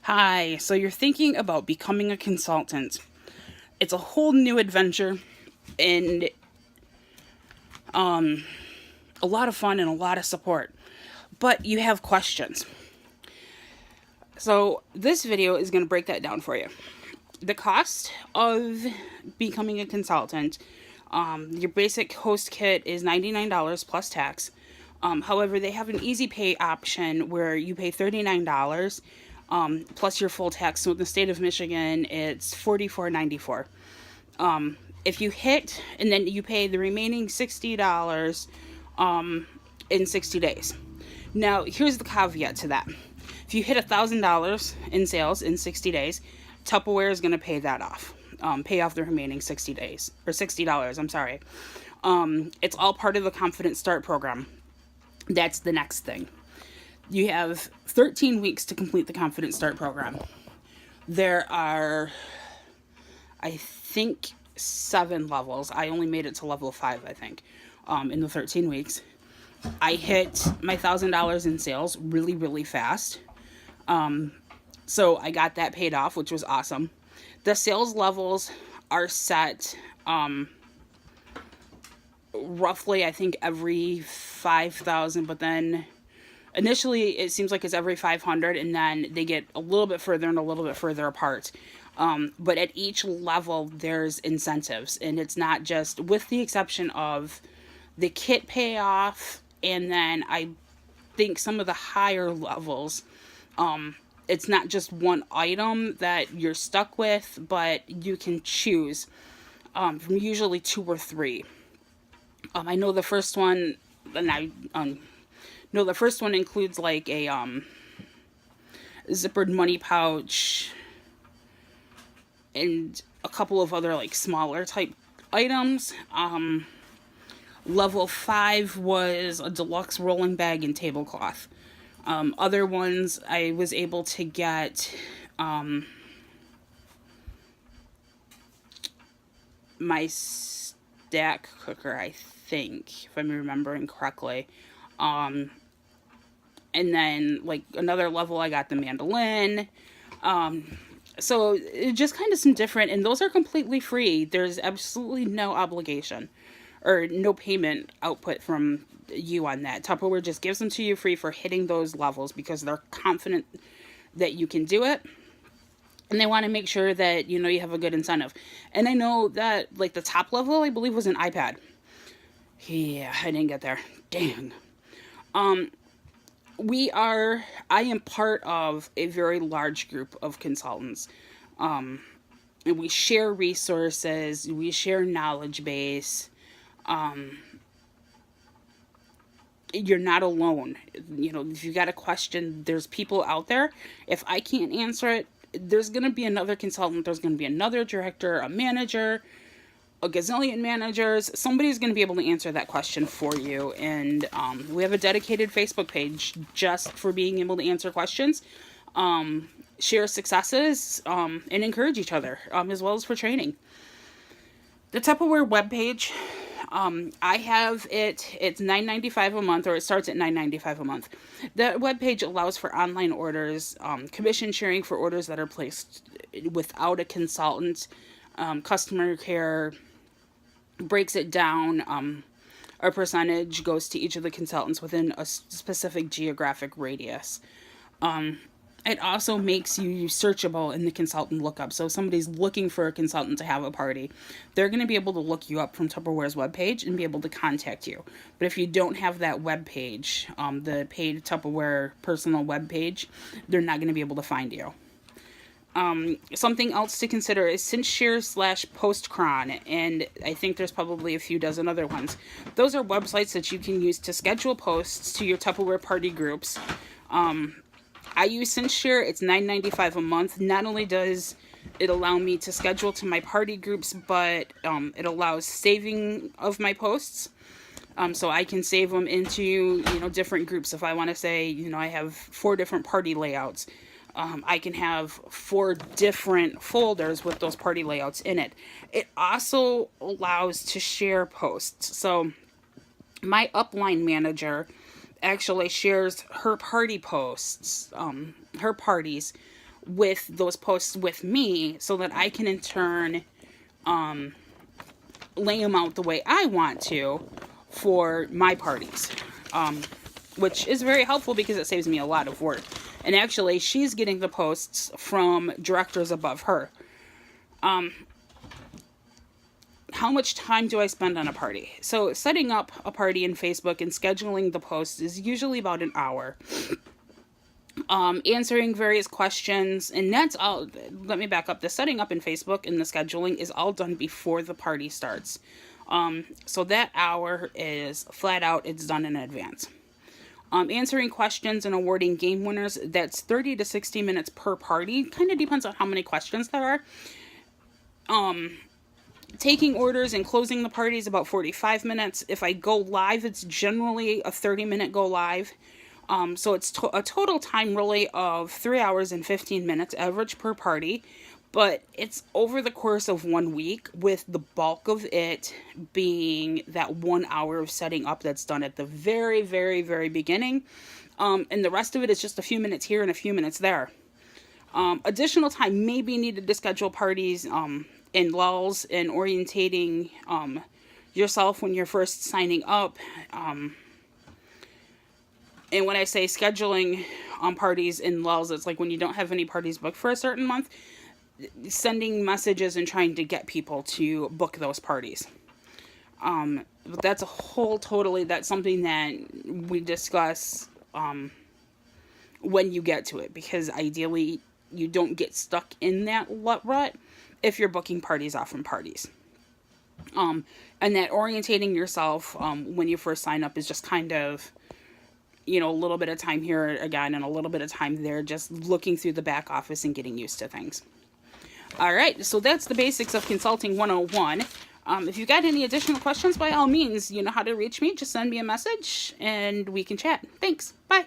Hi, so you're thinking about becoming a consultant. It's a whole new adventure and a lot of fun and a lot of support, but you have questions. So, this video is going to break that down for you. The cost of becoming a consultant, your basic host kit is $99 plus tax. However, they have an easy pay option where you pay $39 plus your full tax. So in the state of Michigan, it's $44.94. If you hit, and then you pay the remaining $60 in 60 days. Now, here's the caveat to that. If you hit $1,000 in sales in 60 days, Tupperware is going to pay that off. Pay off the remaining 60 days, or $60, I'm sorry. It's all part of the Confident Start program. That's the next thing. You have 13 weeks to complete the Confident Start program. There are, I think, 7 levels. I only made it to level 5, I think, in the 13 weeks. I hit my $1,000 in sales really, really fast. So I got that paid off, which was awesome. The sales levels are set roughly, I think, every 5,000, but then initially it seems like it's every 500, and then they get a little bit further and a little bit further apart. But at each level, there's incentives, and it's not just, with the exception of the kit payoff, and then I think some of the higher levels, it's not just one item that you're stuck with, but you can choose from usually 2 or 3. I know the first one, and I know the first one includes like a zippered money pouch and a couple of other like smaller type items. Level 5 was a deluxe rolling bag and tablecloth. Other ones I was able to get my stack cooker, I think, if I'm remembering correctly. And then like another level I got the mandolin. So it just kind of some different, and those are completely free. There's absolutely no obligation or no payment output from you on that. Tupperware just gives them to you free for hitting those levels because they're confident that you can do it. And they want to make sure that, you have a good incentive. And I know that, like, the top level, I believe, was an iPad. Yeah, I didn't get there. Dang. I am part of a very large group of consultants. And we share resources, we share knowledge base. You're not alone. If you got a question, there's people out there. If I can't answer it, there's going to be another consultant, there's going to be another director, a manager, a gazillion managers. Somebody's going to be able to answer that question for you. And we have a dedicated Facebook page just for being able to answer questions, share successes, and encourage each other, as well as for training. The Tupperware webpage, I have it's $9.95 a month, or it starts at $9.95 a month. The webpage allows for online orders, commission sharing for orders that are placed without a consultant. Customer care breaks it down. A percentage goes to each of the consultants within a specific geographic radius. It also makes you searchable in the consultant lookup. So if somebody's looking for a consultant to have a party, they're going to be able to look you up from Tupperware's webpage and be able to contact you. But if you don't have that webpage, the paid Tupperware personal webpage, they're not going to be able to find you. Something else to consider is Cinchshare/Postcron, and I think there's probably a few dozen other ones. Those are websites that you can use to schedule posts to your Tupperware party groups. I use Cinchshare. It's $9.95 a month. Not only does it allow me to schedule to my party groups, but it allows saving of my posts. So I can save them into, different groups. If I want to say, I have 4 different party layouts, I can have 4 different folders with those party layouts in it. It also allows to share posts. So my upline manager actually shares her party posts, her parties, with those posts with me so that I can in turn lay them out the way I want to for my parties, which is very helpful because it saves me a lot of work. And actually, she's getting the posts from directors above her. How much time do I spend on a party? So setting up a party in Facebook and scheduling the posts is usually about an hour. Answering various questions, and that's all. Let me back up. The setting up in Facebook and the scheduling is all done before the party starts. So that hour is flat out, it's done in advance. Answering questions and awarding game winners, that's 30 to 60 minutes per party. Kind of depends on how many questions there are. Taking orders and closing the party is about 45 minutes. If I go live, it's generally a 30-minute go live. So it's a total time really of 3 hours and 15 minutes average per party, but it's over the course of 1 week, with the bulk of it being that 1 hour of setting up that's done at the very, very, very beginning. And the rest of it is just a few minutes here and a few minutes there. Additional time may be needed to schedule parties, and lulls and orientating, yourself when you're first signing up. And when I say scheduling parties in lulls, it's like when you don't have any parties booked for a certain month, sending messages and trying to get people to book those parties. But that's a whole that's something that we discuss when you get to it, because ideally you don't get stuck in that rut if you're booking parties off from parties. And that orientating yourself when you first sign up is just kind of, a little bit of time here again and a little bit of time there, just looking through the back office and getting used to things. All right, so that's the basics of Consulting 101. If you've got any additional questions, by all means, you know how to reach me. Just send me a message and we can chat. Thanks. Bye.